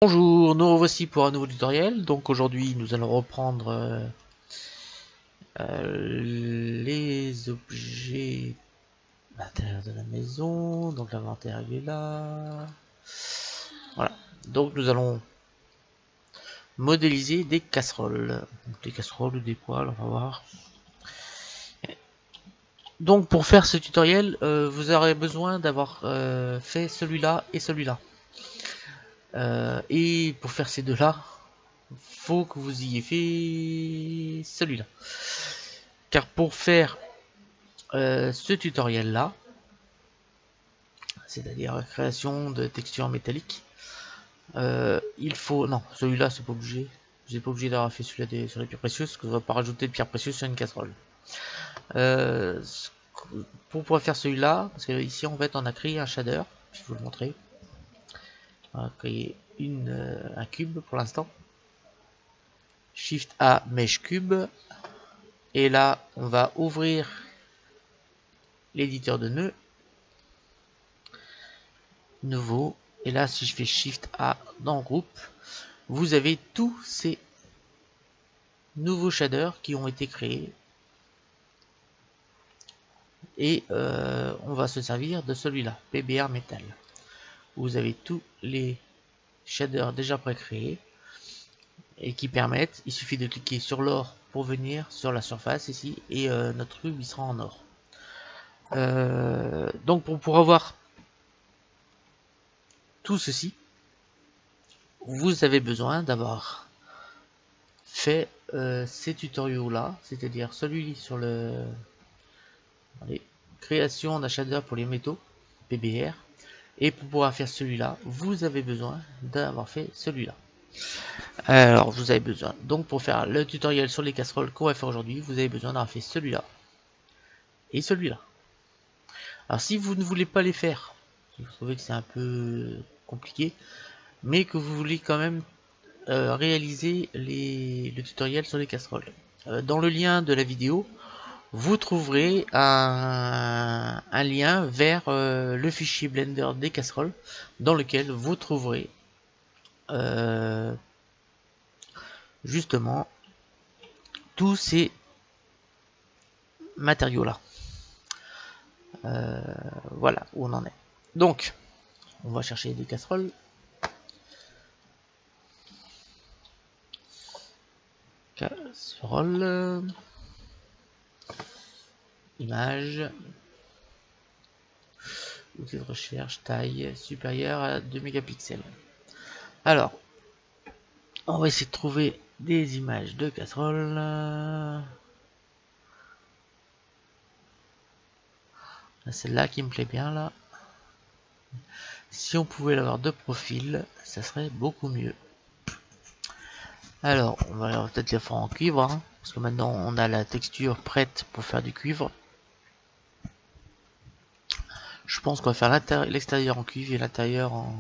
Bonjour, nous revoici pour un nouveau tutoriel. Donc aujourd'hui nous allons reprendre les objets à l'intérieur de la maison. Donc l'inventaire il est là. Voilà. Donc nous allons modéliser des casseroles. Donc, des casseroles ou des poêles, on va voir. Donc pour faire ce tutoriel, vous aurez besoin d'avoir fait celui-là et celui-là. Et pour faire ces deux-là, faut que vous ayez fait celui-là. Car pour faire ce tutoriel là, c'est-à-dire création de textures métalliques, il faut, non, celui-là c'est pas obligé, j'ai pas obligé d'avoir fait celui-là sur les pierres précieuses, parce que je ne vais pas rajouter de pierres précieuses sur une casserole. Pour pouvoir faire celui-là, parce que ici en fait on a créé un shader, je vais vous le montrer. On va créer un cube pour l'instant. Shift A, Mesh Cube. Et là, on va ouvrir l'éditeur de nœuds. Nouveau. Et là, si je fais Shift A dans groupe, vous avez tous ces nouveaux shaders qui ont été créés. Et on va se servir de celui-là, PBR Metal. Vous avez tous les shaders déjà pré-créés et qui permettent, il suffit de cliquer sur l'or pour venir sur la surface ici et notre cube il sera en or. Donc pour avoir tout ceci, vous avez besoin d'avoir fait ces tutoriaux là, c'est-à-dire celui sur le création d'un shader pour les métaux PBR, et pour pouvoir faire celui-là, vous avez besoin d'avoir fait celui-là. Alors vous avez besoin, donc pour faire le tutoriel sur les casseroles qu'on va faire aujourd'hui, vous avez besoin d'avoir fait celui-là et celui-là. Alors si vous ne voulez pas les faire, si vous trouvez que c'est un peu compliqué, mais que vous voulez quand même réaliser le tutoriel sur les casseroles, dans le lien de la vidéo, vous trouverez un lien vers le fichier Blender des casseroles, dans lequel vous trouverez justement tous ces matériaux là. Voilà où on en est. Donc on va chercher des casseroles. Casserole, image, outil de recherche, taille supérieure à 2 mégapixels. Alors on va essayer de trouver des images de casseroles. Celle-là qui me plaît bien là. Si on pouvait l'avoir de profil, ça serait beaucoup mieux. Alors, on va peut-être les faire en cuivre, hein, parce que maintenant on a la texture prête pour faire du cuivre. Je pense qu'on va faire l'extérieur en cuivre et l'intérieur en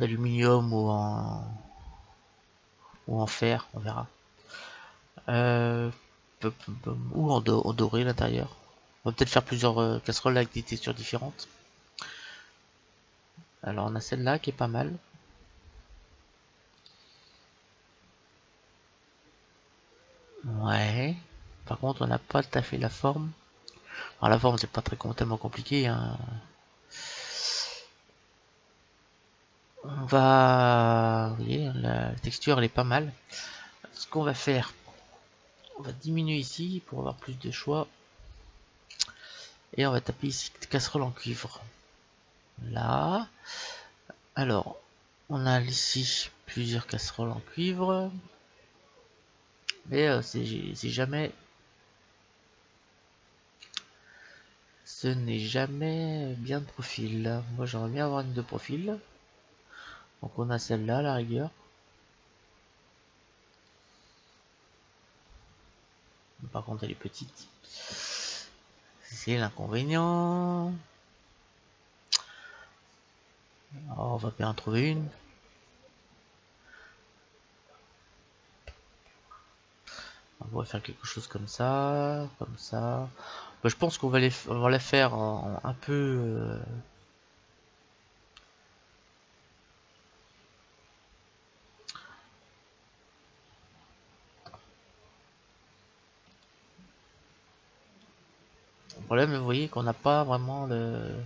aluminium ou en fer, on verra. Ou en doré l'intérieur. On va peut-être faire plusieurs casseroles avec des textures différentes. Alors on a celle-là qui est pas mal. Ouais. Par contre on n'a pas tout à fait la forme. Alors la forme c'est pas tellement compliqué, hein. On va... Vous voyez, la texture elle est pas mal. Ce qu'on va faire, on va diminuer ici pour avoir plus de choix. Et on va taper ici casserole en cuivre. Là. Alors, on a ici plusieurs casseroles en cuivre. Mais c'est jamais... Ce n'est jamais bien de profil. Moi j'aimerais bien avoir une de profil. Donc on a celle-là à la rigueur. Par contre elle est petite. C'est l'inconvénient. On va bien en trouver une. On va faire quelque chose comme ça, comme ça. Bah, je pense qu'on va la faire un peu problème, vous voyez qu'on n'a pas vraiment de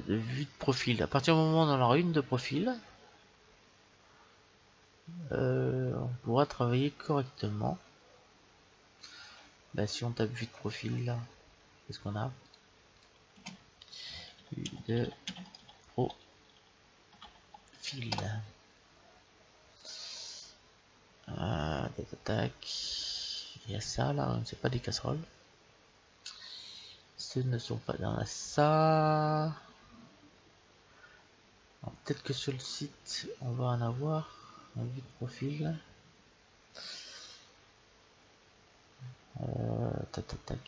vue de profil. À partir du moment où on en aura une de profil, on pourra travailler correctement. Bah, si on tape vue de profil là, qu'est-ce qu'on a? Vue de profil. Tac. Il y a ça là, c'est pas des casseroles. Ce ne sont pas dans la ça. Peut-être que sur le site on va en avoir un vue de profil. Tac, tac, tac.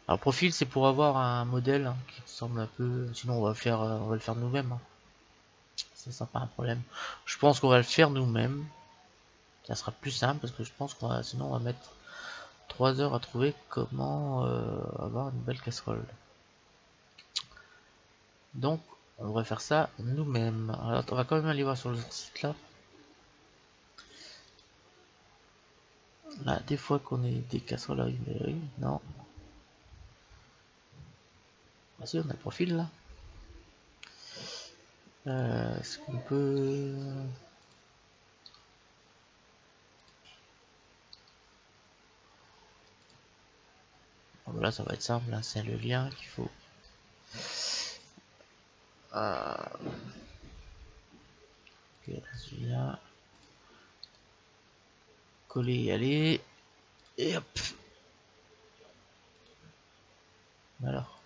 Alors profil c'est pour avoir un modèle hein, qui ressemble un peu. Sinon on va le faire nous-mêmes. Hein. Ça sera pas un problème. Je pense qu'on va le faire nous-mêmes. Ça sera plus simple parce que je pense qu'on va, sinon on va mettre 3 heures à trouver comment avoir une belle casserole. Donc on va faire ça nous-mêmes. Alors on va quand même aller voir sur le site là. Là des fois qu'on ait des casseroles à une non. Ah si on a le profil là. Est-ce qu'on peut... Bon, là ça va être simple, hein, c'est le lien qu'il faut. Ok, celui-là. Coller et aller. Et hop. Alors.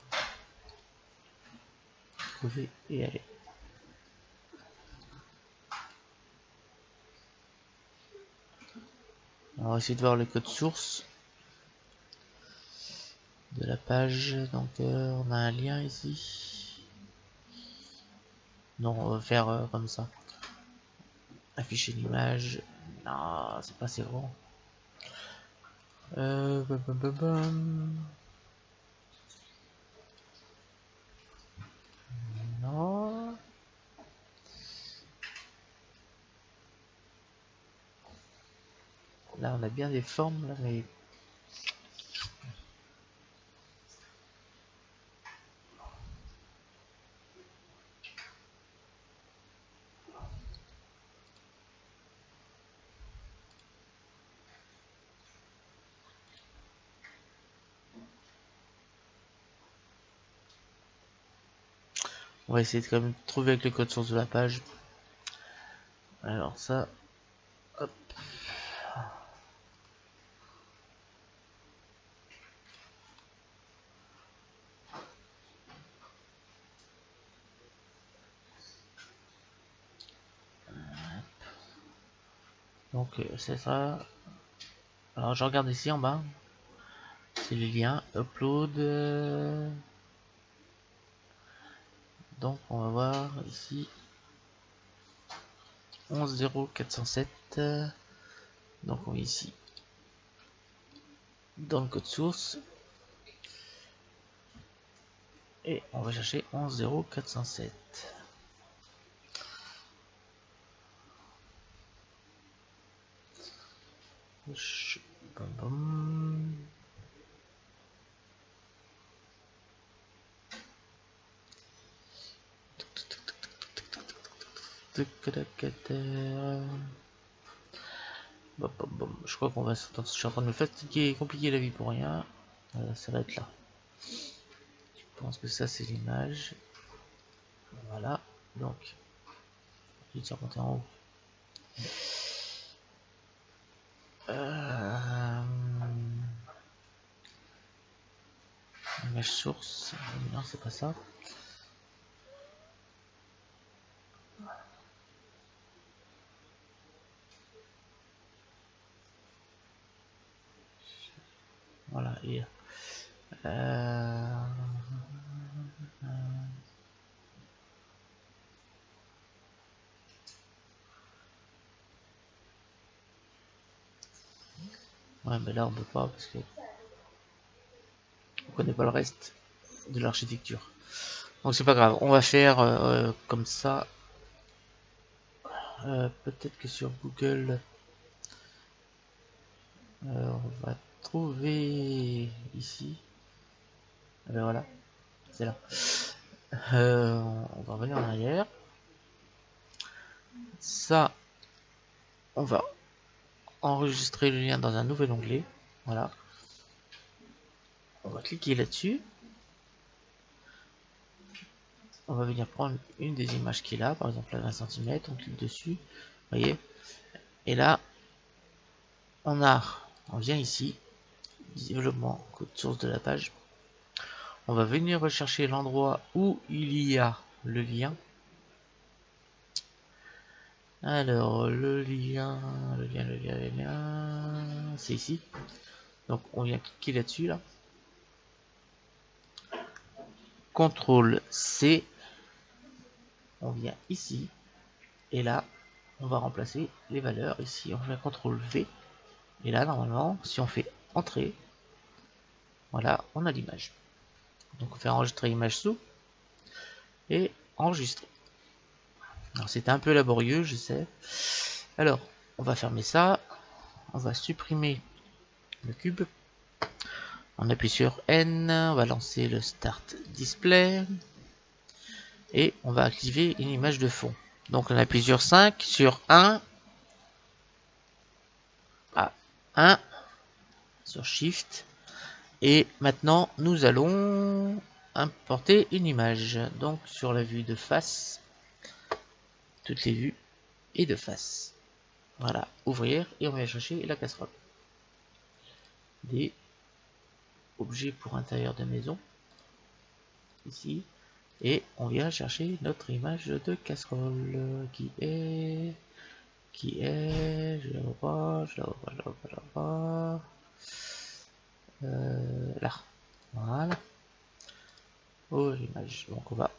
Coller et aller. On va essayer de voir le code source de la page. Donc on a un lien ici. Non, on va faire comme ça. Afficher l'image. Non, c'est pas assez grand. Bam, bam, bam, bam. Non. Là on a bien des formes là, mais on va essayer de quand même trouver avec le code source de la page. Alors ça, hop. Donc c'est ça. Alors je regarde ici en bas. C'est les liens. Upload. Donc on va voir ici. 11.0.407. Donc on est ici. Dans le code source. Et on va chercher 11.0.407. Bam, bam. Je crois qu'on va s'entendre. Je suis en train de me fatiguer, compliquer la vie pour rien. Ça va être là. Je pense que ça c'est l'image. Voilà. Donc, je vais remonter en haut. Image source. Non, c'est pas ça. Voilà. Et, ouais, mais là on peut pas parce que on connaît pas le reste de l'architecture. Donc c'est pas grave. On va faire comme ça. Peut-être que sur Google, on va trouver ici. Et ben voilà, c'est là. On va revenir en arrière. Ça, on va enregistrer le lien dans un nouvel onglet. Voilà. On va cliquer là-dessus. On va venir prendre une des images qu'il a, par exemple à 20 cm, on clique dessus, vous voyez. Et là, on vient ici, développement, code source de la page. On va venir rechercher l'endroit où il y a le lien. Alors, le lien, c'est ici. Donc, on vient cliquer là-dessus, là. CTRL C. On vient ici. Et là, on va remplacer les valeurs. Ici, on fait CTRL V. Et là, normalement, si on fait Entrée, voilà, on a l'image. Donc, on fait enregistrer image sous. Et enregistrer. Alors, c'était un peu laborieux, je sais. Alors, on va fermer ça. On va supprimer le cube. On appuie sur N, on va lancer le Start Display et on va activer une image de fond. Donc on appuie sur 5, sur 1, 1, sur Shift et maintenant nous allons importer une image. Donc sur la vue de face, toutes les vues et de face. Voilà, ouvrir et on va chercher la casserole. Des objets pour intérieur de maison, ici. Et on vient chercher notre image de casserole qui est, je la vois, là. Voilà. Oh, l'image. Donc on va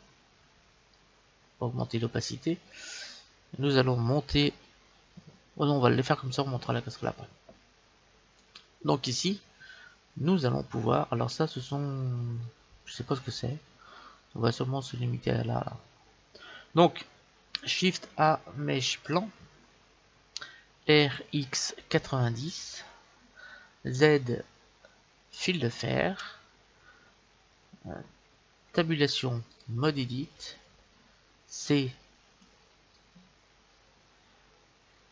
augmenter l'opacité. Nous allons monter. Oh non, on va le faire comme ça, on montrera la casserole après. Donc ici, nous allons pouvoir. Alors ça, ce sont, je sais pas ce que c'est. On va sûrement se limiter à là. Donc, Shift A Mesh Plan, RX 90, Z fil de fer, tabulation mode edit, C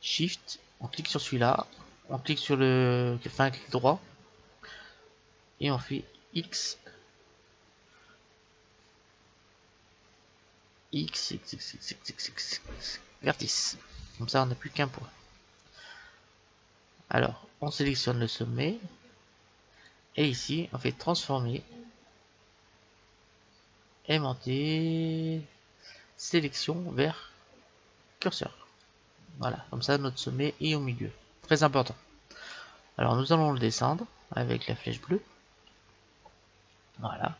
Shift, on clique sur celui-là, on clique sur le, enfin un clic droit, et on fait X, vertice. Comme ça, on n'a plus qu'un point. Alors, on sélectionne le sommet, et ici, on fait transformer, aimanter, sélection vers curseur. Voilà, comme ça, notre sommet est au milieu. Très important. Alors, nous allons le descendre avec la flèche bleue. Voilà.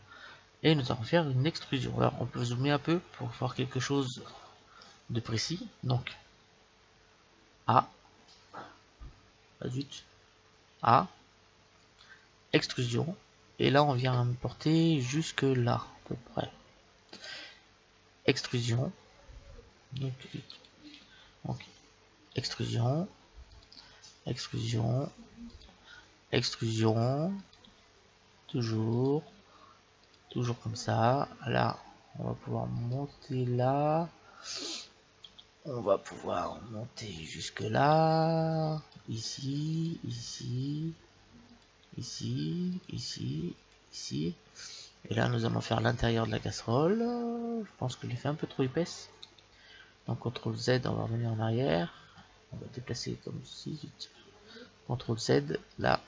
Et nous allons faire une extrusion. Alors, on peut zoomer un peu pour voir quelque chose de précis. Donc, A, zut, A, extrusion. Et là, on vient importer jusque là, à peu près. Extrusion. Donc, extrusion, extrusion, extrusion. Toujours comme ça. Là, on va pouvoir monter là. On va pouvoir monter jusque là. Ici, ici, ici, ici, ici. Et là, nous allons faire l'intérieur de la casserole. Je pense que je l'ai fait un peu trop épaisse. Donc, CTRL Z, on va revenir en arrière. On va déplacer comme ceci. CTRL Z, là,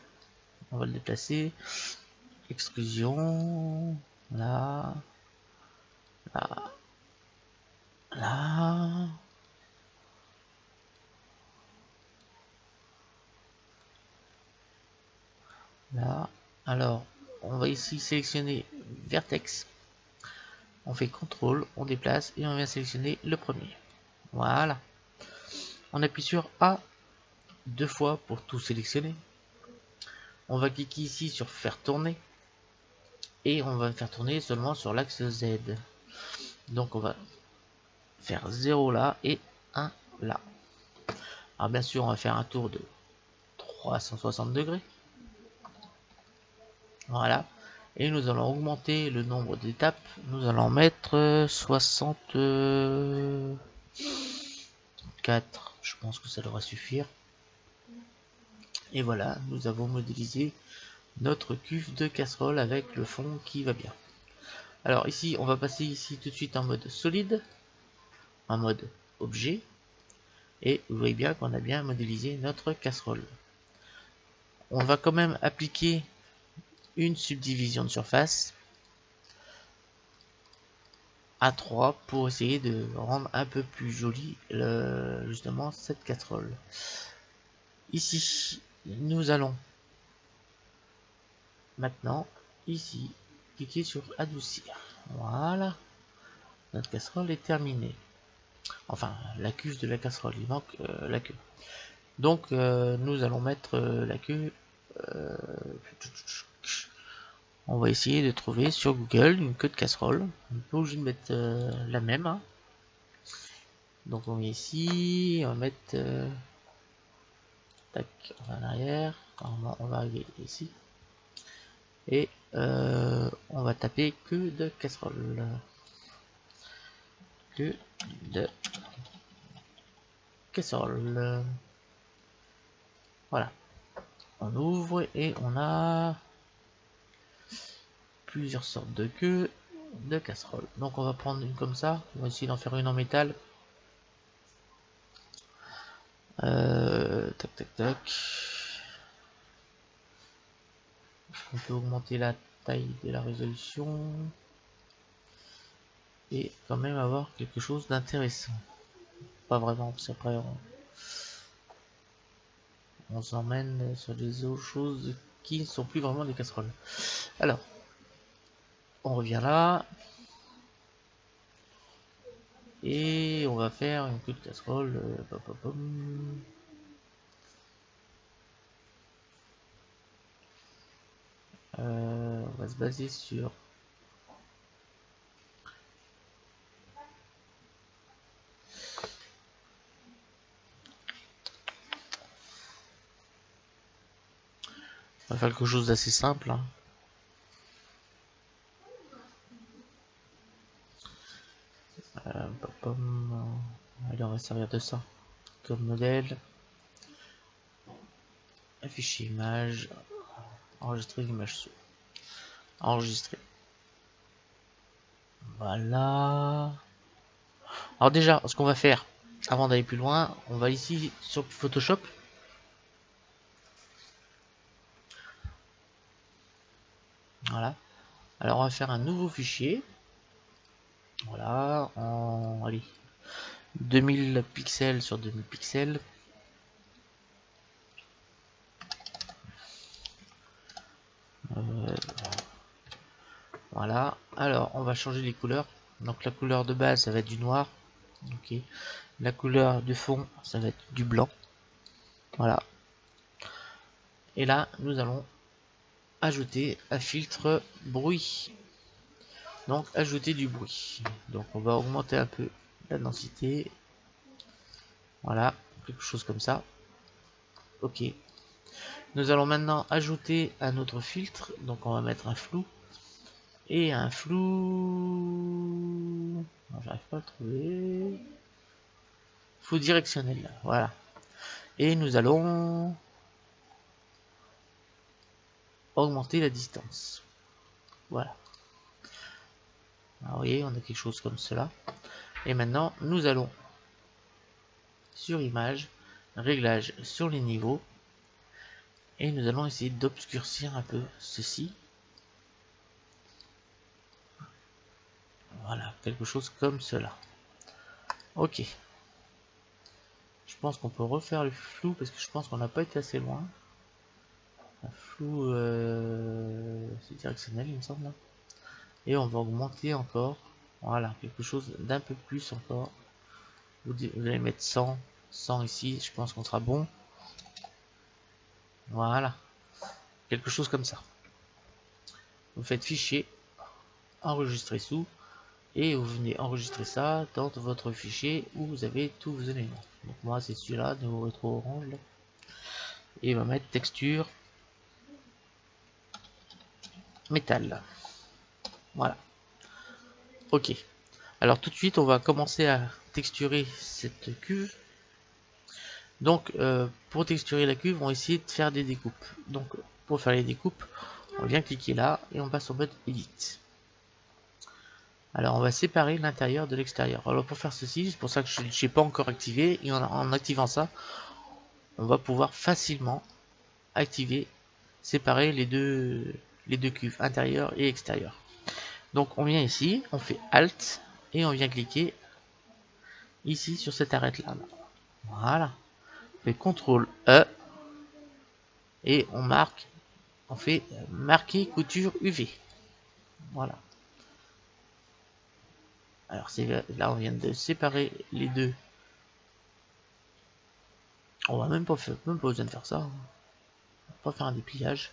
on va le déplacer. Extrusion. Là. Là. Là. Là. Alors, on va ici sélectionner Vertex. On fait CTRL, on déplace et on vient sélectionner le premier. Voilà. On appuie sur A deux fois pour tout sélectionner. On va cliquer ici sur faire tourner. Et on va faire tourner seulement sur l'axe Z. Donc on va faire 0 là et 1 là. Alors bien sûr, on va faire un tour de 360 degrés. Voilà. Et nous allons augmenter le nombre d'étapes. Nous allons mettre 64. Je pense que ça devrait suffire. Et voilà, nous avons modélisé notre cuve de casserole avec le fond qui va bien. Alors ici, on va passer ici tout de suite en mode solide, en mode objet. Et vous voyez bien qu'on a bien modélisé notre casserole. On va quand même appliquer une subdivision de surface à 3 pour essayer de rendre un peu plus joli justement cette casserole. Ici, nous allons maintenant ici cliquer sur adoucir. Voilà, notre casserole est terminée. Enfin, la cuve de la casserole, il manque la queue. Donc, nous allons mettre la queue. On va essayer de trouver sur Google une queue de casserole. On n'est pas obligé de mettre la même. Hein. Donc, on met ici, on va mettre. Tac, on va en arrière. Normalement, on va arriver ici. Et on va taper queue de casserole. Queue de casserole. Voilà. On ouvre et on a plusieurs sortes de queues de casserole. Donc on va prendre une comme ça. On va essayer d'en faire une en métal. Tac tac tac. On peut augmenter la taille de la résolution. Et quand même avoir quelque chose d'intéressant. Pas vraiment, parce qu'après on s'emmène sur des autres choses qui ne sont plus vraiment des casseroles. Alors, on revient là. Et on va faire une queue de casserole. On va se baser sur on va faire quelque chose d'assez simple. Hein. Allez, on va servir de ça comme modèle. Afficher image. Enregistrer l'image sous. Enregistrer. Voilà. Alors déjà, ce qu'on va faire, avant d'aller plus loin, on va ici sur Photoshop. Voilà. Alors on va faire un nouveau fichier. Voilà. Allez, 2000 pixels sur 2000 pixels. Voilà. Alors on va changer les couleurs. Donc la couleur de base, ça va être du noir. Ok. La couleur du fond, ça va être du blanc. Voilà. Et là, nous allons ajouter un filtre bruit. Donc ajouter du bruit. Donc on va augmenter un peu la densité. Voilà, quelque chose comme ça. Ok. Nous allons maintenant ajouter un autre filtre. Donc on va mettre un flou. Et un flou... J'arrive pas à le trouver. Flou directionnel. Voilà. Et nous allons augmenter la distance. Voilà. Alors, vous voyez, on a quelque chose comme cela. Et maintenant, nous allons sur image, réglage sur les niveaux. Et nous allons essayer d'obscurcir un peu ceci. Voilà, quelque chose comme cela. Ok. Je pense qu'on peut refaire le flou parce que je pense qu'on n'a pas été assez loin. Un flou c'est directionnel, il me semble. Et on va augmenter encore. Voilà, quelque chose d'un peu plus encore. Vous allez mettre 100, 100 ici, je pense qu'on sera bon. Voilà, quelque chose comme ça. Vous faites fichier, enregistrer sous, et vous venez enregistrer ça dans votre fichier où vous avez tous vos éléments. Donc moi c'est celui-là, Néo Rétro Orange. Et on va mettre texture. métal. Voilà. Ok. Alors tout de suite, on va commencer à texturer cette cuve. Donc pour texturer la cuve, on va essayer de faire des découpes. Donc pour faire les découpes, on vient cliquer là et on passe au mode Edit. Alors on va séparer l'intérieur de l'extérieur. Alors pour faire ceci, c'est pour ça que je n'ai pas encore activé. Et en activant ça, on va pouvoir facilement activer, séparer les deux cuves, intérieure et extérieure. Donc on vient ici, on fait Alt et on vient cliquer ici sur cette arête là. Voilà. On fait CTRL E et on marque, on fait marquer couture UV. Voilà. Alors là on vient de séparer les deux. On va même pas besoin de faire ça. On va pas faire un dépliage.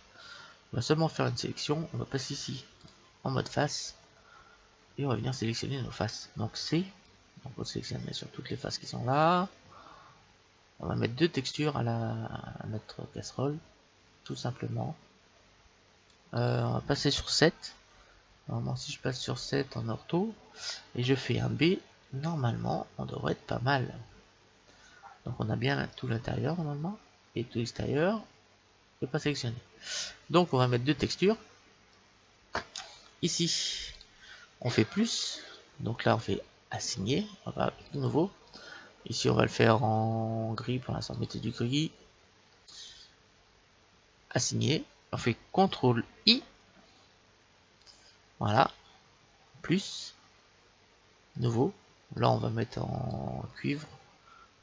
On va seulement faire une sélection. On va passer ici en mode face et on va venir sélectionner nos faces. Donc C. Donc on sélectionne bien sûr toutes les faces qui sont là. On va mettre deux textures à notre casserole, tout simplement. On va passer sur 7. Normalement, si je passe sur 7 en ortho et je fais un B, normalement, on devrait être pas mal. Donc on a bien tout l'intérieur normalement et tout l'extérieur n'est pas sélectionné. Donc on va mettre deux textures. Ici, on fait plus. Donc là, on fait assigner. On va de nouveau. Ici, on va le faire en gris. Pour l'instant, mettez du gris. Assigner. On fait CTRL I. Voilà. Plus. Nouveau. Là, on va mettre en cuivre.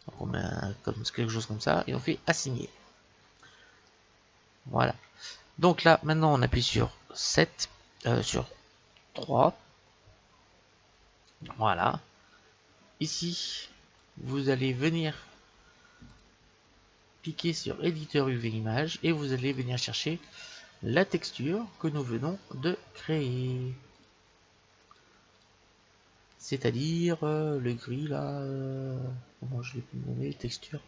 Donc on met quelque chose comme ça. Et on fait assigner. Voilà. Donc là, maintenant, on appuie sur 7. Sur 3. Voilà. Ici, vous allez venir cliquer sur éditeur UV image et vous allez venir chercher la texture que nous venons de créer. C'est-à-dire le gris là, comment je vais nommer, texture,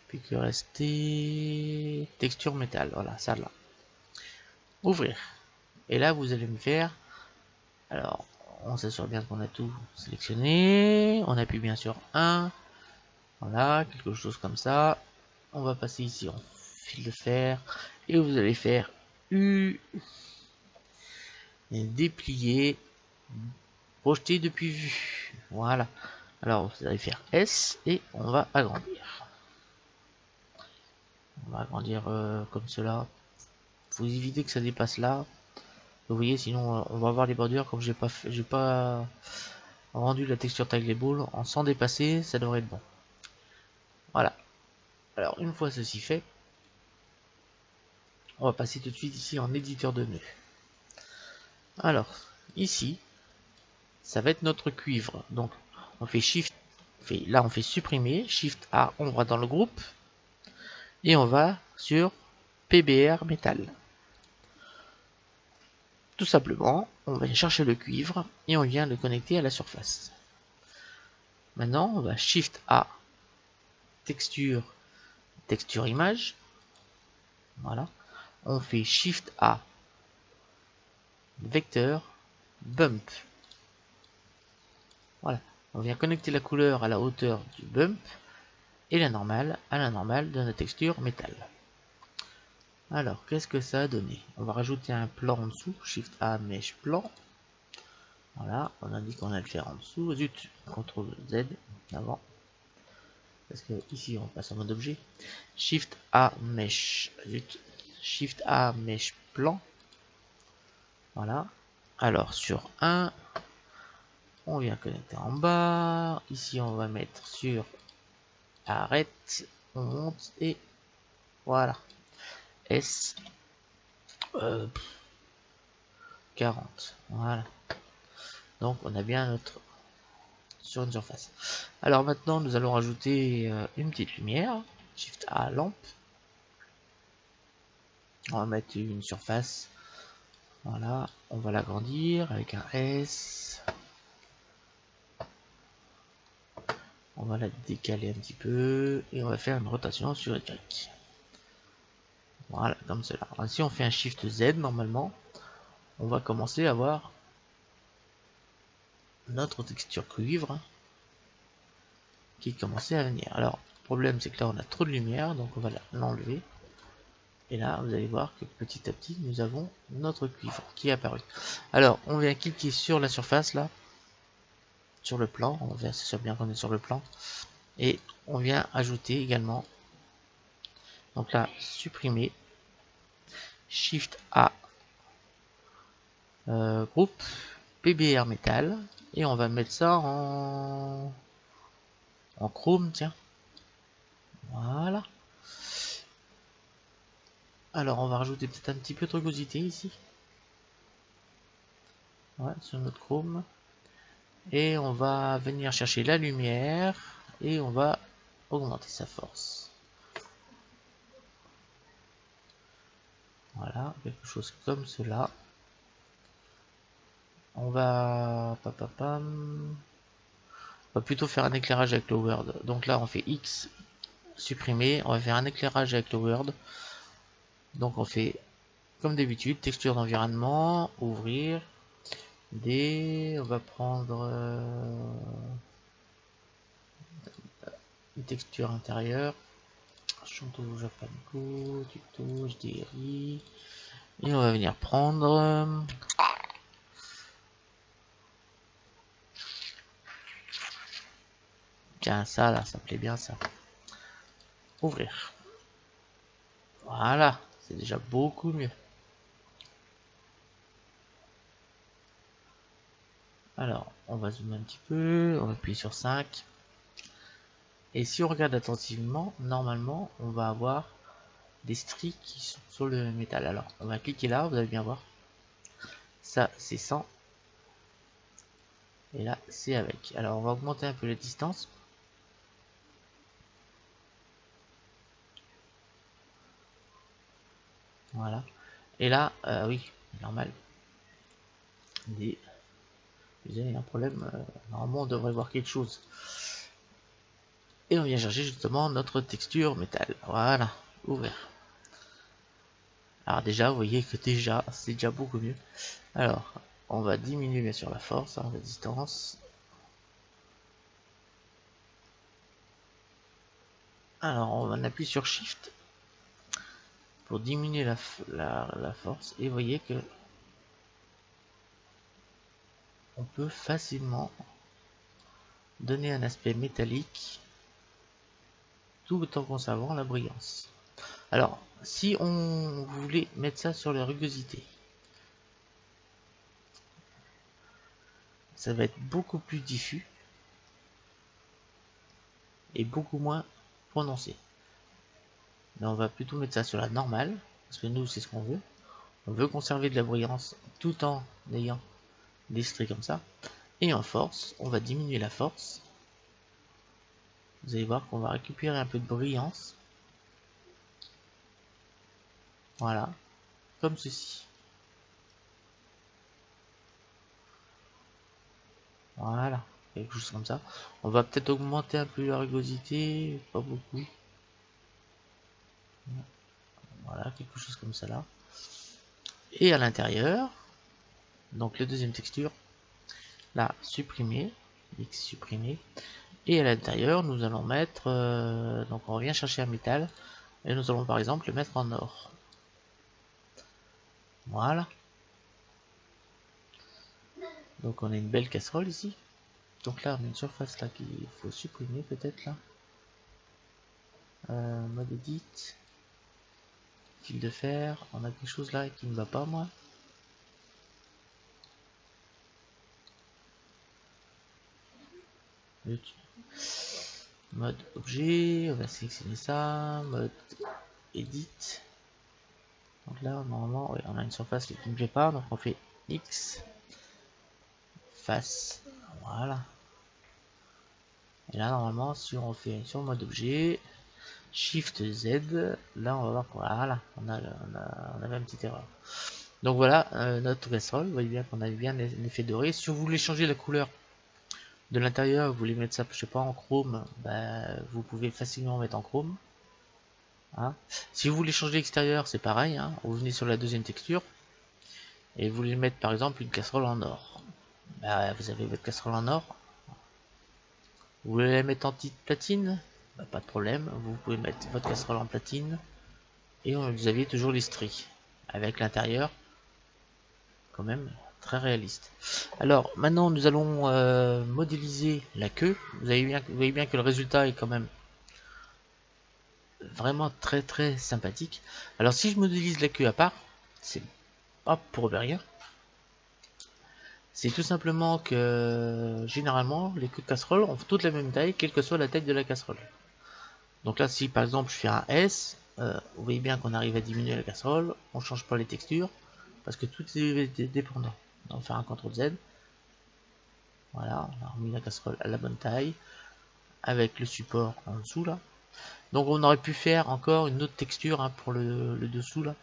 puis que rester texture métal, voilà, ça là. Ouvrir. Et là vous allez me faire, alors on s'assure bien qu'on a tout sélectionné, on appuie bien sur 1, voilà, quelque chose comme ça. On va passer ici en fil de fer et vous allez faire U et déplier, projeter depuis vue. Voilà. Alors vous allez faire S et on va agrandir. On va agrandir comme cela. Faut éviter que ça dépasse là. Vous voyez, sinon on va avoir les bordures comme j'ai pas rendu la texture tag label en sans dépasser, ça devrait être bon. Voilà. Alors une fois ceci fait, on va passer tout de suite ici en éditeur de nœuds. Alors ici, ça va être notre cuivre. Donc on fait Shift, là on fait supprimer, Shift A, on va dans le groupe et on va sur PBR métal. Tout simplement, on va chercher le cuivre et on vient le connecter à la surface. Maintenant, on va Shift A, texture, texture image. Voilà. On fait Shift A, vecteur, bump. Voilà. On vient connecter la couleur à la hauteur du bump et la normale à la normale de la texture métal. Alors, qu'est-ce que ça a donné? On va rajouter un plan en dessous, Shift A, Mesh plan. Voilà, on a dit qu'on allait le faire en dessous. Zut, CTRL Z avant. Parce que ici on passe en mode objet. Shift A, Mesh. Zut. Shift A, Mesh plan. Voilà. Alors, sur 1, on vient connecter en bas. Ici, on va mettre sur arrête. On monte et voilà. S 40. Voilà. Donc, on a bien notre sur une surface. Alors maintenant, nous allons rajouter une petite lumière. Shift A, lampe. On va mettre une surface. Voilà, on va l'agrandir avec un S. On va la décaler un petit peu et on va faire une rotation sur Y. Voilà, comme cela. Ainsi, on fait un Shift Z normalement. on va commencer à voir notre texture cuivre qui commençait à venir. Alors, le problème c'est que là on a trop de lumière, donc on va l'enlever. Et là, vous allez voir que petit à petit, nous avons notre cuivre qui est apparu. Alors, on vient cliquer sur la surface là, sur le plan. On vient s'assurer bien qu'on est sur le plan. Et on vient ajouter également. Donc là, supprimer. Shift A. Groupe PBR métal. Et on va mettre ça en chrome, tiens. Voilà. Alors, on va rajouter peut-être un petit peu de rugosité ici. Ouais, sur notre chrome. Et on va venir chercher la lumière. Et on va augmenter sa force. Voilà, quelque chose comme cela. On va... on va plutôt faire un éclairage avec le Word. Donc là, on fait X, supprimer. On va faire un éclairage avec le Word. Donc on fait, comme d'habitude, texture d'environnement, ouvrir, on va prendre une texture intérieure. Chanto Japanco, tuto, HDRI. Et on va venir prendre... tiens, ça là, ça me plaît bien ça. Ouvrir. Voilà, c'est déjà beaucoup mieux. Alors, on va zoomer un petit peu, on va appuyer sur 5. Et si on regarde attentivement, normalement, on va avoir des stries qui sont sur le métal. Alors, on va cliquer là, vous allez bien voir. Ça, c'est sans. Et là, c'est avec. Alors, on va augmenter un peu la distance. Voilà. Et là, oui, normal. Il y a un problème. Normalement, on devrait voir quelque chose. Et on vient chercher justement notre texture métal. Voilà, ouvert. Alors déjà, vous voyez que déjà, c'est déjà beaucoup mieux. Alors, on va diminuer bien sûr la force, hein, la distance. Alors, on va appuyer sur Shift pour diminuer la force. Et vous voyez que on peut facilement donner un aspect métallique tout en conservant la brillance. Alors, si on voulait mettre ça sur la rugosité, ça va être beaucoup plus diffus et beaucoup moins prononcé. Mais on va plutôt mettre ça sur la normale, parce que nous c'est ce qu'on veut. On veut conserver de la brillance tout en ayant des traits comme ça. Et en force, on va diminuer la force. Vous allez voir qu'on va récupérer un peu de brillance. Voilà, comme ceci. Voilà, quelque chose comme ça. On va peut-être augmenter un peu la rugosité, pas beaucoup. Voilà, quelque chose comme ça là. Et à l'intérieur, donc la deuxième texture, là, supprimer, X supprimer. Et à l'intérieur, nous allons mettre, donc on revient chercher un métal, et nous allons par exemple le mettre en or. Voilà. Donc on a une belle casserole ici. Donc là, on a une surface là qu'il faut supprimer peut-être là. Mode edit. Fil de fer. On a quelque chose là qui ne va pas moi. Mode objet. On va sélectionner ça. Mode edit. Donc là, normalement, ouais, on a une surface qui ne plaît pas. Donc on fait X. Face. Voilà. Et là, normalement, si on fait sur mode objet, Shift Z, là, on va voir, voilà, on avait une petite erreur. Donc voilà, notre casserole, vous voyez bien qu'on a bien l'effet doré. Si vous voulez changer la couleur de l'intérieur, vous voulez mettre ça, je sais pas, en chrome, ben, vous pouvez facilement mettre en chrome. Hein. Si vous voulez changer l'extérieur, c'est pareil, hein, vous venez sur la deuxième texture. et vous voulez mettre par exemple une casserole en or. Bah, vous avez votre casserole en or. Vous voulez la mettre en petite platine, bah, pas de problème, vous pouvez mettre votre casserole en platine et vous aviez toujours les stries avec l'intérieur quand même très réaliste. Alors maintenant nous allons modéliser la queue. Vous voyez bien que le résultat est quand même vraiment très sympathique. Alors si je modélise la queue à part, c'est pas pour rien. C'est tout simplement que généralement les queues de casserole ont toutes la même taille, quelle que soit la taille de la casserole. Donc là, si par exemple je fais un S, vous voyez bien qu'on arrive à diminuer la casserole, on change pas les textures, parce que tout est dépendant. On va faire un CTRL Z. Voilà, on a remis la casserole à la bonne taille, avec le support en dessous là. Donc on aurait pu faire encore une autre texture hein, pour le dessous là.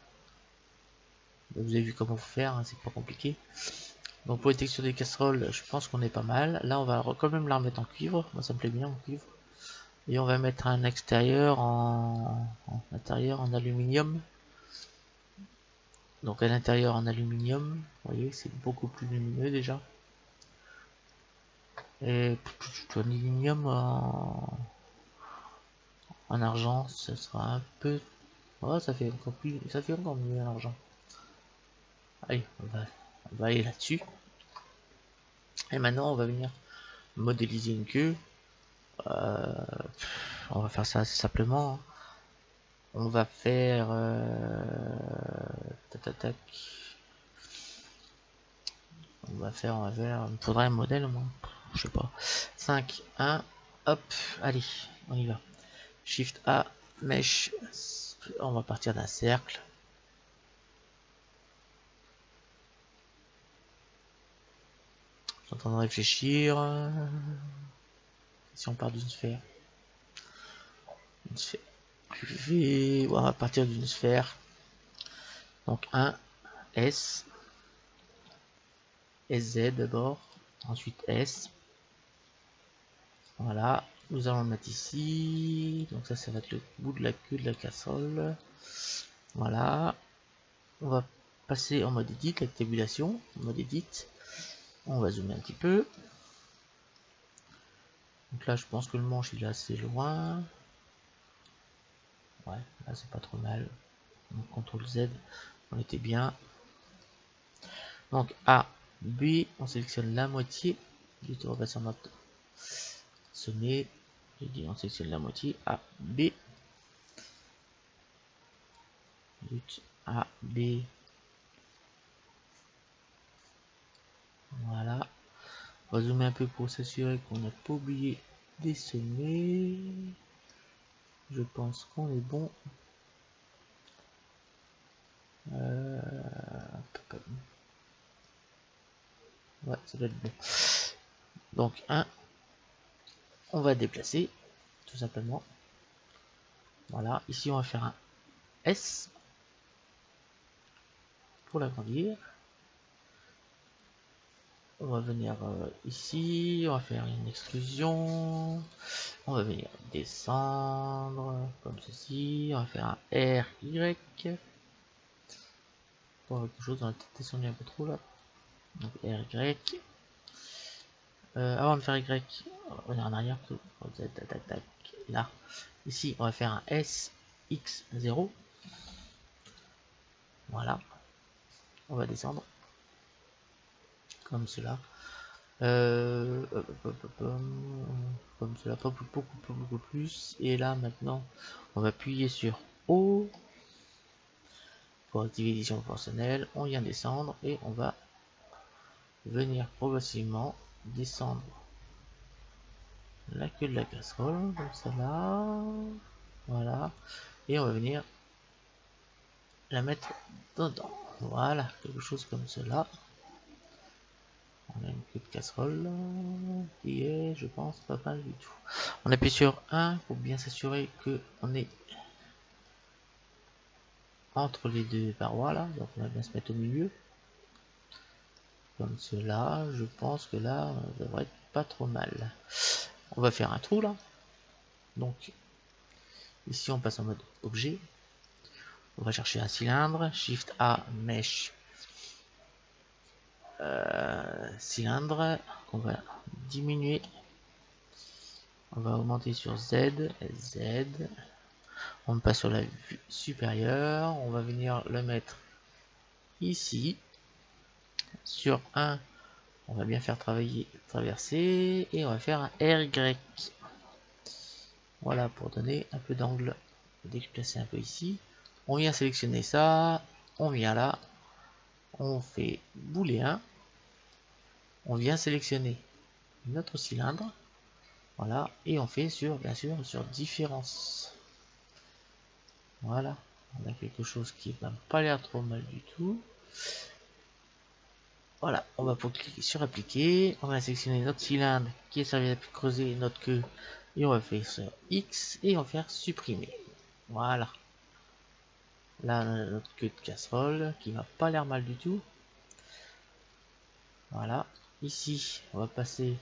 Vous avez vu comment faire, hein, c'est pas compliqué. Donc pour les textures des casseroles, je pense qu'on est pas mal. Là on va quand même la remettre en cuivre, moi ça me plaît bien en cuivre. Et on va mettre un extérieur intérieur en aluminium. Donc à l'intérieur en aluminium, vous voyez c'est beaucoup plus lumineux déjà. Et en aluminium en argent, ce sera un peu... Oh, ça fait encore mieux en argent. Allez, on va aller là-dessus. Et maintenant on va venir modéliser une queue. On va faire ça assez simplement. On va faire tac. On va faire, il me faudrait un modèle, moi. Je sais pas. 5, 1, hop, allez, on y va. Shift A, mesh, on va partir d'un cercle. Je suis en train de réfléchir. Si on part d'une sphère. Une sphère. On va partir d'une sphère. Donc 1, S. SZ d'abord. Ensuite S. Voilà. Nous allons le mettre ici. Donc ça va être le bout de la queue de la casserole. Voilà. On va passer en mode edit, la tabulation, en mode edit. On va zoomer un petit peu. Donc là, je pense que le manche il est assez loin. Ouais, là c'est pas trop mal. Donc CTRL Z, on était bien. Donc A, B, on sélectionne la moitié. On va sur notre sommet. J'ai dit on sélectionne la moitié. A, B. A, B. Voilà. On va zoomer un peu pour s'assurer qu'on n'a pas oublié des sommets. Je pense qu'on est bon. Ouais, ça doit être bon. Donc 1, on va déplacer, tout simplement. Voilà, ici on va faire un S pour l'agrandir. On va venir ici, on va faire une extrusion. On va venir descendre comme ceci. On va faire un RY. Pour quelque chose, on a peut-être descendu un peu trop là. Donc RY. Avant de faire Y, on est en arrière. Là. Ici, on va faire un SX0. Voilà. On va descendre. Comme cela. Comme cela, pas beaucoup plus. Et là, maintenant, on va appuyer sur O pour activer l'édition proportionnelle. On vient descendre et on va venir progressivement descendre la queue de la casserole, comme ça là. Voilà. Et on va venir la mettre dedans. Voilà, quelque chose comme cela. On a une queue de casserole qui est, je pense, pas mal du tout. On appuie sur 1 pour bien s'assurer que on est entre les deux parois là. Donc on va bien se mettre au milieu. Comme cela. Je pense que là, ça devrait être pas trop mal. On va faire un trou là. Donc ici on passe en mode objet. On va chercher un cylindre. Shift A, mesh. cylindre qu'on va diminuer. On va augmenter sur Z, Z. On passe sur la vue supérieure. On va venir le mettre ici. Sur un, on va bien faire traverser. Et on va faire un RY. Voilà, pour donner un peu d'angle. Déplacer un peu ici. On vient sélectionner ça. On vient là. On fait booléen. On vient sélectionner notre cylindre. Voilà, et on fait bien sûr sur différence. Voilà, on a quelque chose qui n'a pas l'air trop mal du tout. Voilà, on va cliquer sur appliquer. On va sélectionner notre cylindre qui est servi à creuser notre queue. Et on va faire sur X et on va faire supprimer. Voilà. Là, on a notre queue de casserole qui n'a pas l'air mal du tout. Voilà. Ici, on va passer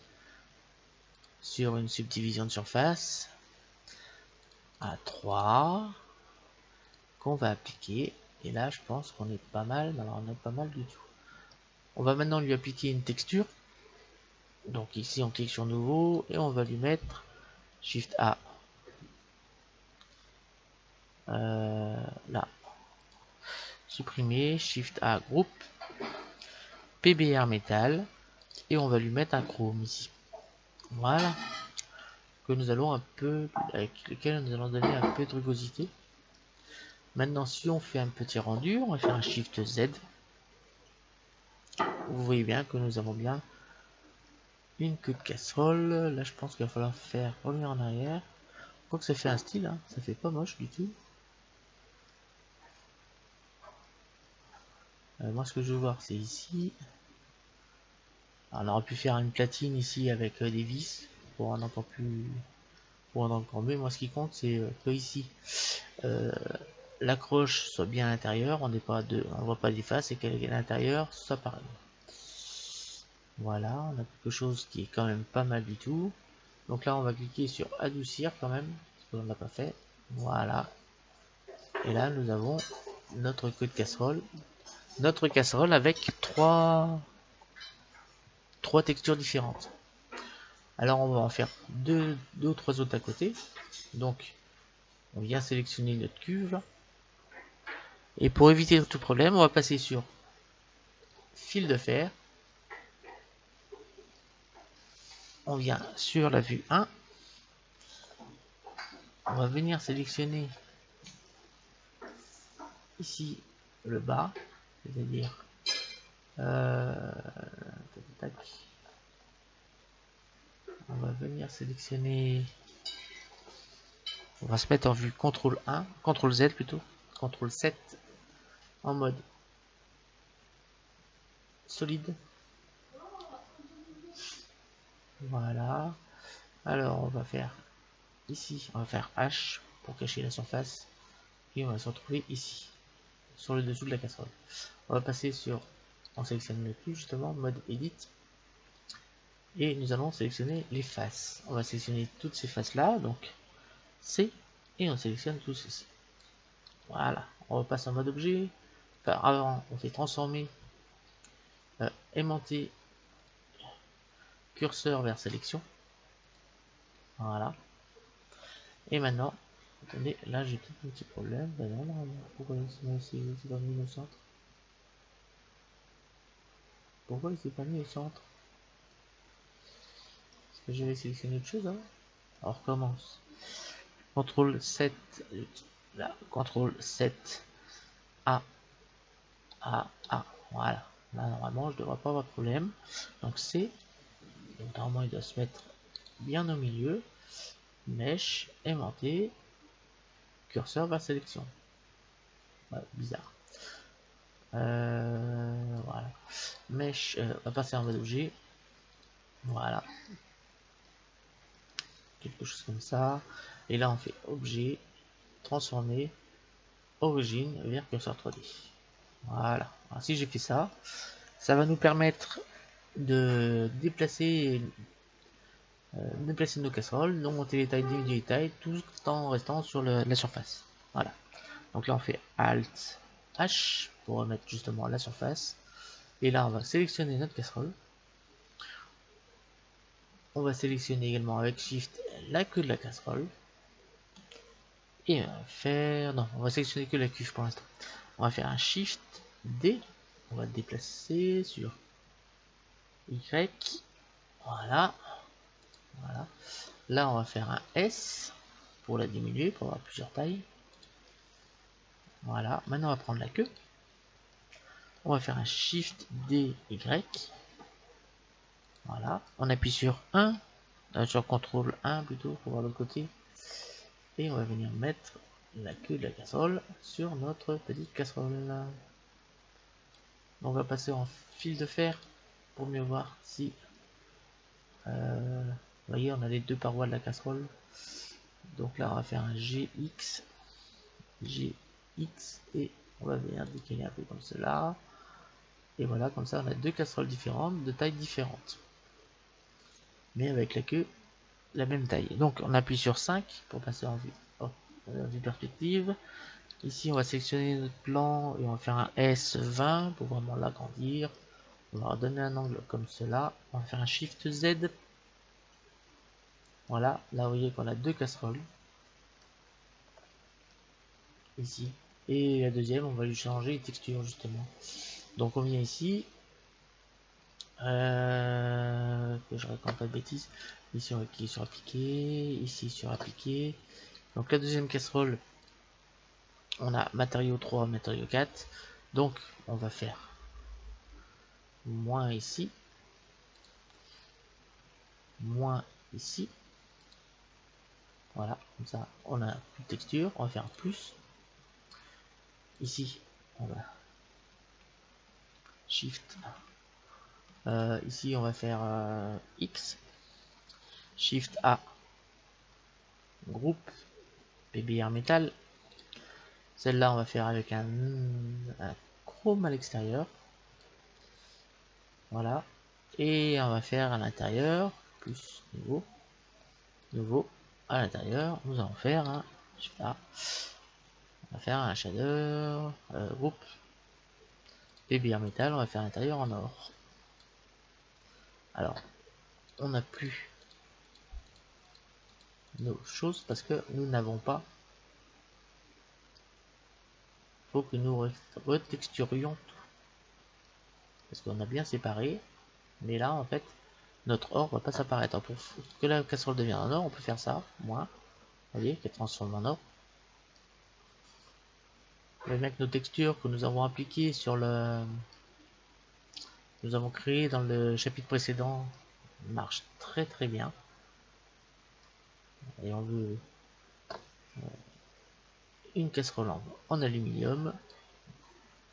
sur une subdivision de surface à 3 qu'on va appliquer. Et là, je pense qu'on est pas mal. Alors, on est pas mal du tout. On va maintenant lui appliquer une texture. Donc ici, on clique sur nouveau et on va lui mettre Shift A. Là. Supprimer, Shift A, groupe, PBR métal. Et on va lui mettre un chrome ici. Voilà. Que nous allons un peu, avec lequel nous allons donner un peu de rugosité. Maintenant, si on fait un petit rendu, on va faire un Shift Z. Vous voyez bien que nous avons bien une queue de casserole. Là, je pense qu'il va falloir faire revenir en arrière. Quoi que ça fait un style, hein. Ça fait pas moche du tout. Moi, ce que je veux voir, c'est ici. Alors, on aurait pu faire une platine ici avec des vis pour un encore plus, pour un encore mieux. Moi, ce qui compte, c'est que ici, l'accroche soit bien à l'intérieur. On n'est pas on voit pas des faces et qu'elle est à l'intérieur, soit pareil. Voilà, on a quelque chose qui est quand même pas mal du tout. Donc là, on va cliquer sur adoucir quand même, parce qu'on ne l'a pas fait. Voilà. Et là, nous avons notre queue de casserole. Notre casserole avec trois textures différentes. Alors on va en faire deux ou trois autres à côté. Donc on vient sélectionner notre cuve. Et pour éviter tout problème, on va passer sur fil de fer. On vient sur la vue 1. On va venir sélectionner ici le bas, c'est-à-dire on va venir sélectionner, on va se mettre en vue CTRL 1, CTRL Z plutôt, CTRL 7 en mode solide. Voilà. Alors on va faire ici, on va faire H pour cacher la surface et on va se retrouver ici sur le dessous de la casserole. On va passer sur, on sélectionne le plus justement, mode Edit, et nous allons sélectionner les faces. On va sélectionner toutes ces faces là, donc C, et on sélectionne tout ceci. Voilà, on repasse en mode objet. Enfin, avant, on fait transformer, aimanter, curseur vers sélection. Voilà. Et maintenant, attendez, là j'ai peut-être un petit problème. Ben non, normalement, pourquoi c'est pas mis au centre? Pourquoi il s'est pas mis au centre? Est-ce que j'avais sélectionné autre chose avant? Alors, on recommence. CTRL 7, là, CTRL 7, A, voilà. Là, normalement, je devrais pas avoir de problème. Donc, c'est, normalement, il doit se mettre bien au milieu. Mèche, aimanté, curseur vers sélection. Ouais, bizarre. Voilà. Mèche, on va passer en mode objet. Voilà. Quelque chose comme ça. Et là, on fait objet, transformer, origine vers curseur 3D. Voilà. Alors, si j'ai fait ça, ça va nous permettre de déplacer nos casseroles, de monter les tailles des tailles, tout en restant sur la surface. Voilà. Donc là, on fait Alt H pour remettre justement la surface. Et là, on va sélectionner notre casserole. On va sélectionner également avec Shift la queue de la casserole. Et on va faire... Non, on va sélectionner que la cuve pour l'instant. On va faire un Shift D. On va déplacer sur Y. Voilà. Voilà. Là, on va faire un S pour la diminuer, pour avoir plusieurs tailles. Voilà. Maintenant, on va prendre la queue. On va faire un Shift D Y. Voilà. On appuie sur 1. Sur CTRL 1 plutôt pour voir l'autre côté. Et on va venir mettre la queue de la casserole sur notre petite casserole. On va passer en fil de fer pour mieux voir si vous voyez, on a les deux parois de la casserole. Donc là, on va faire un GX, GX, et on va venir décaler un peu comme cela. Et voilà, comme ça, on a deux casseroles différentes, de tailles différentes. Mais avec la queue, la même taille. Donc, on appuie sur 5 pour passer en vue perspective. Ici, on va sélectionner notre plan et on va faire un S20 pour vraiment l'agrandir. On va redonner un angle comme cela. On va faire un Shift Z. Voilà, là vous voyez qu'on a deux casseroles. Ici. Et la deuxième, on va lui changer les textures justement. Donc on vient ici. Que je raconte pas de bêtises. Ici on va cliquer sur appliquer. Ici sur appliquer. Donc la deuxième casserole, on a matériau 3, matériau 4. Donc on va faire moins ici. Moins ici. Voilà, comme ça on a plus de texture. On va faire un plus. Ici, on va Shift. Ici, on va faire X. Shift A. Groupe. PBR métal. Celle-là, on va faire avec un chrome à l'extérieur. Voilà. Et on va faire à l'intérieur, plus nouveau. Nouveau. À l'intérieur, nous allons faire un, je sais pas, on va faire un shader, groupe. PBR métal, on va faire à l'intérieur en or. Alors, on n'a plus nos choses parce que nous n'avons pas. Faut que nous retexturions tout parce qu'on a bien séparé, mais là en fait notre or va pas s'apparaître. Pour que la casserole devienne en or, on peut faire ça, moi, vous voyez, qu'elle transforme en or. On va mettre nos textures que nous avons appliquées sur le, nous avons créé dans le chapitre précédent, marche très très bien. Et on veut une casserole en aluminium.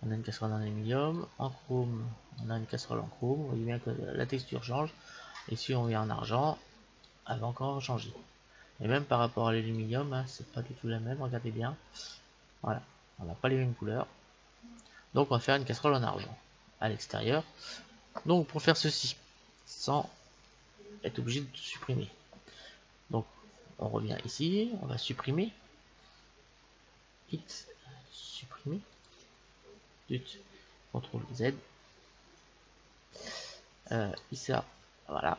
On a une casserole en aluminium, en chrome, on a une casserole en chrome. Vous voyez bien que la texture change. Et si on vient en argent, elle va encore changer. Et même par rapport à l'aluminium, hein, c'est pas du tout la même. Regardez bien. Voilà, on n'a pas les mêmes couleurs. Donc on va faire une casserole en argent à l'extérieur. Donc pour faire ceci, sans être obligé de tout supprimer. Donc on revient ici, on va supprimer. X, supprimer. CTRL Z. Ici, voilà.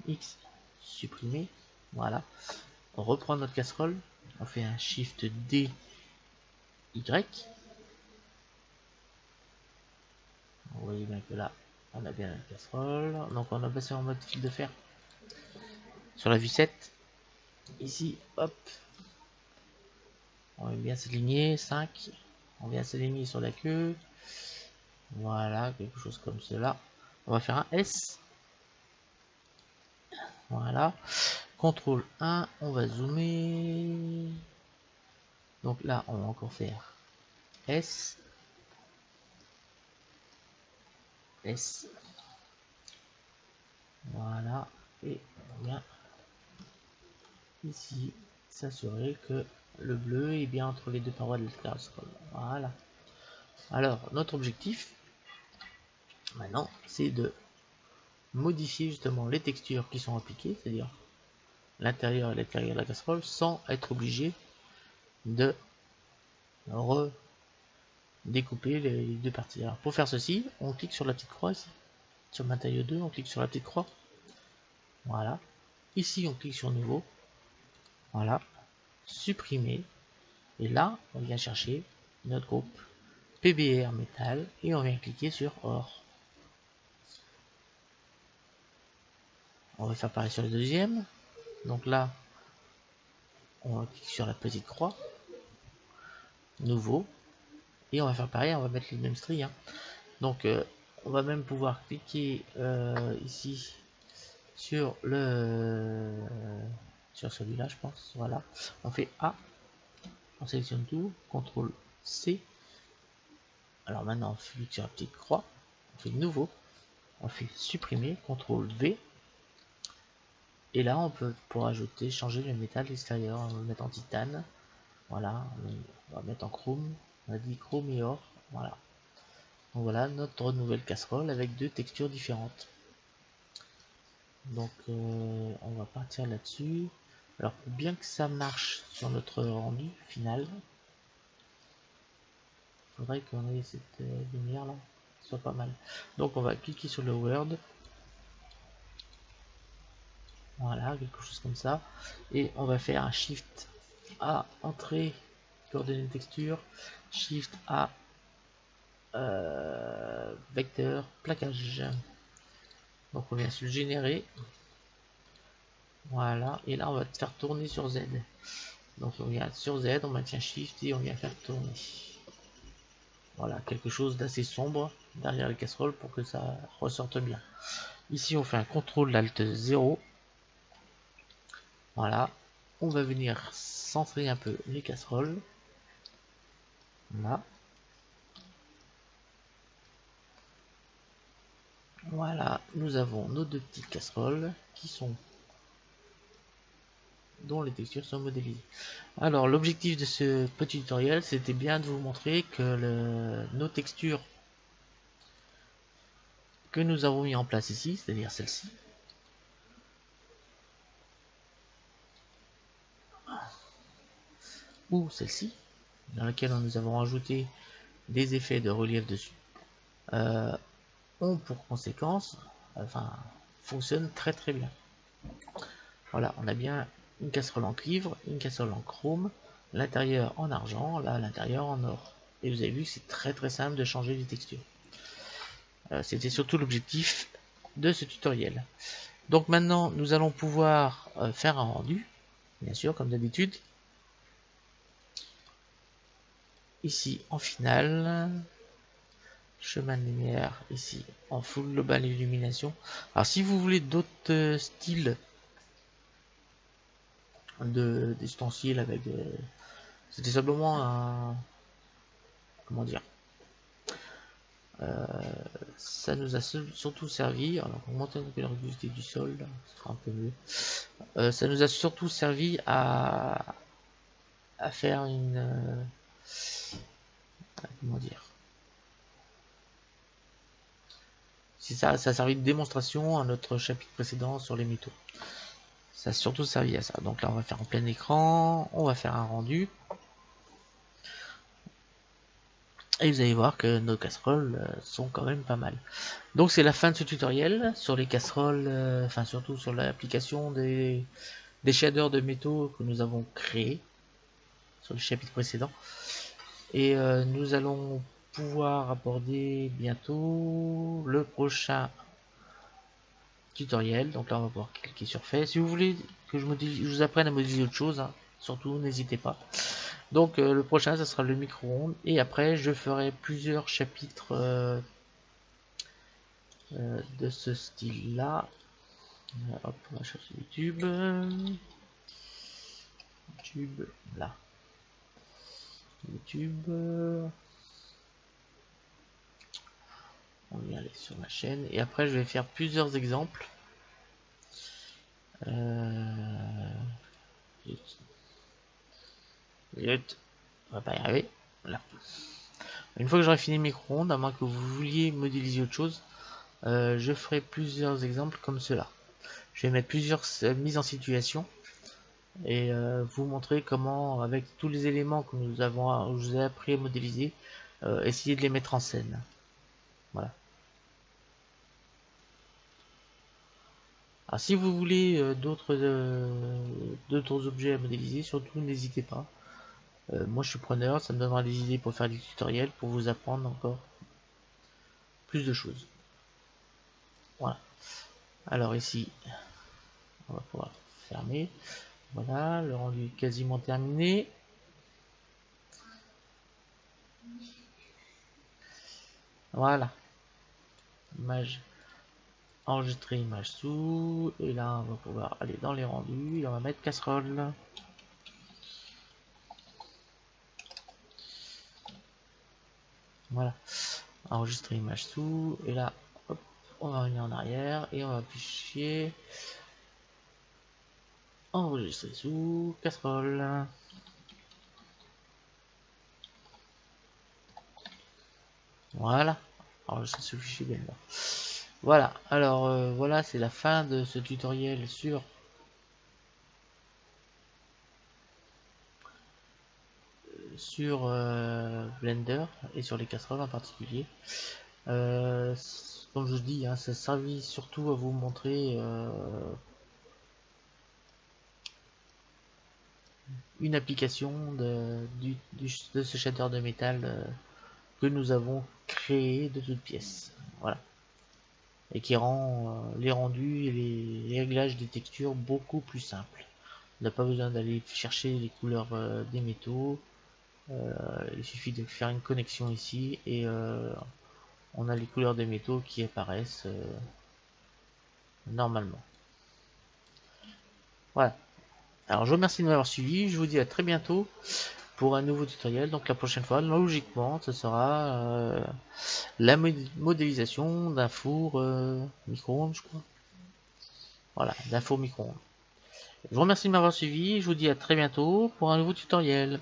X, supprimer. Voilà. On reprend notre casserole. On fait un Shift D, Y. Vous voyez bien que là, on a bien la casserole. Donc on a passé en mode fil de fer. Sur la vue 7. Ici, hop. On va bien s'aligner. 5. On vient s'aligner sur la queue. Voilà, quelque chose comme cela. On va faire un S. Voilà. CTRL 1, on va zoomer. Donc là, on va encore faire S. S. Voilà. Et on vient ici s'assurer que le bleu est bien entre les deux parois de la casserole. Voilà. Alors, notre objectif, maintenant, c'est de modifier justement les textures qui sont appliquées, c'est-à-dire l'intérieur et l'extérieur de la casserole, sans être obligé de découper les deux parties. Alors pour faire ceci, on clique sur la petite croix ici, sur matériau 2, on clique sur la petite croix. Voilà. Ici, on clique sur nouveau. Voilà. Supprimer. Et là, on vient chercher notre groupe PBR métal et on vient cliquer sur or. On va faire pareil sur le deuxième. Donc là, on va cliquer sur la petite croix. Nouveau. Et on va faire pareil, on va mettre les mêmes stries. Hein. Donc, on va même pouvoir cliquer ici sur celui-là, je pense. Voilà. On fait A. On sélectionne tout. CTRL C. Alors maintenant, on clique sur la petite croix. On fait nouveau. On fait supprimer. CTRL V. Et là, on peut pour ajouter, changer le métal extérieur. On va le mettre en titane. Voilà. On va mettre en chrome. On a dit chrome et or. Voilà. Donc voilà notre nouvelle casserole avec deux textures différentes. Donc on va partir là-dessus. Alors pour bien que ça marche sur notre rendu final, il faudrait qu'on ait cette lumière là, soit pas mal. Donc on va cliquer sur le Word. Voilà, quelque chose comme ça. Et on va faire un Shift A, entrée, coordonnées texture, Shift A, vecteur, plaquage. Donc on vient sur le générer. Voilà, et là on va faire tourner sur Z. Donc on vient sur Z, on maintient Shift et on vient faire tourner. Voilà, quelque chose d'assez sombre derrière la casserole pour que ça ressorte bien. Ici on fait un CTRL Alt 0. Voilà, on va venir centrer un peu les casseroles. Là. Voilà, nous avons nos deux petites casseroles qui sont dont les textures sont modélisées. Alors l'objectif de ce petit tutoriel, c'était bien de vous montrer que nos textures que nous avons mis en place ici, c'est-à-dire celle-ci, ou celle-ci, dans laquelle nous avons ajouté des effets de relief dessus, ont pour conséquence, fonctionnent très très bien. Voilà, on a bien une casserole en cuivre, une casserole en chrome, l'intérieur en argent, là l'intérieur en or. Et vous avez vu que c'est très très simple de changer les textures. C'était surtout l'objectif de ce tutoriel. Donc maintenant, nous allons pouvoir faire un rendu, bien sûr, comme d'habitude. Ici en finale, chemin de lumière, ici en full global illumination. Alors si vous voulez d'autres styles d'ustensiles avec c'était simplement un, comment dire, ça nous a surtout servi, alors pour monter la rigidité du sol, ce sera un peu mieux, ça nous a surtout servi à faire une comment dire, si ça a servi de démonstration à notre chapitre précédent sur les métaux. Ça a surtout servi à ça. Donc là on va faire en plein écran, on va faire un rendu. Et vous allez voir que nos casseroles sont quand même pas mal. Donc c'est la fin de ce tutoriel sur les casseroles, enfin surtout sur l'application des shaders de métaux que nous avons créés sur le chapitre précédent. Et nous allons pouvoir aborder bientôt le prochain tutoriel. Donc là on va pouvoir cliquer sur fait. Si vous voulez que je vous apprenne à modéliser autre chose, hein, surtout n'hésitez pas. Donc le prochain ça sera le micro-ondes et après je ferai plusieurs chapitres de ce style là. Hop, on va chercher YouTube. YouTube là. YouTube. On va y aller sur ma chaîne et après je vais faire plusieurs exemples. On va pas y arriver. Là. Une fois que j'aurai fini le micro-ondes, à moins que vous vouliez modéliser autre chose, je ferai plusieurs exemples comme cela. Je vais mettre plusieurs mises en situation et vous montrer comment, avec tous les éléments que je vous ai appris à modéliser, essayer de les mettre en scène. Voilà. Alors, si vous voulez d'autres objets à modéliser, surtout n'hésitez pas. Moi je suis preneur, ça me donnera des idées pour faire des tutoriels, pour vous apprendre encore plus de choses. Voilà. Alors ici, on va pouvoir fermer. Voilà, le rendu est quasiment terminé. Voilà. Image, enregistrer image sous. Et là, on va pouvoir aller dans les rendus. Et on va mettre casserole. Voilà. Enregistrer image sous. Et là, hop, on va revenir en arrière. Et on va afficher. Enregistrer sous. Casserole. Voilà. Enregistrer sous fichier bien là. Voilà, alors voilà, c'est la fin de ce tutoriel sur Blender et sur les casseroles en particulier. Comme je dis, hein, ça servit surtout à vous montrer une application de ce shader de métal que nous avons créé de toutes pièces. Voilà. Et qui rend les rendus et les réglages des textures beaucoup plus simples. On n'a pas besoin d'aller chercher les couleurs des métaux. Il suffit de faire une connexion ici et on a les couleurs des métaux qui apparaissent normalement. Voilà. Alors je vous remercie de m'avoir suivi. Je vous dis à très bientôt pour un nouveau tutoriel. Donc la prochaine fois, logiquement, ce sera la modélisation d'un four micro-ondes, je crois. Voilà, d'un four micro-ondes. Je vous remercie de m'avoir suivi. Je vous dis à très bientôt pour un nouveau tutoriel.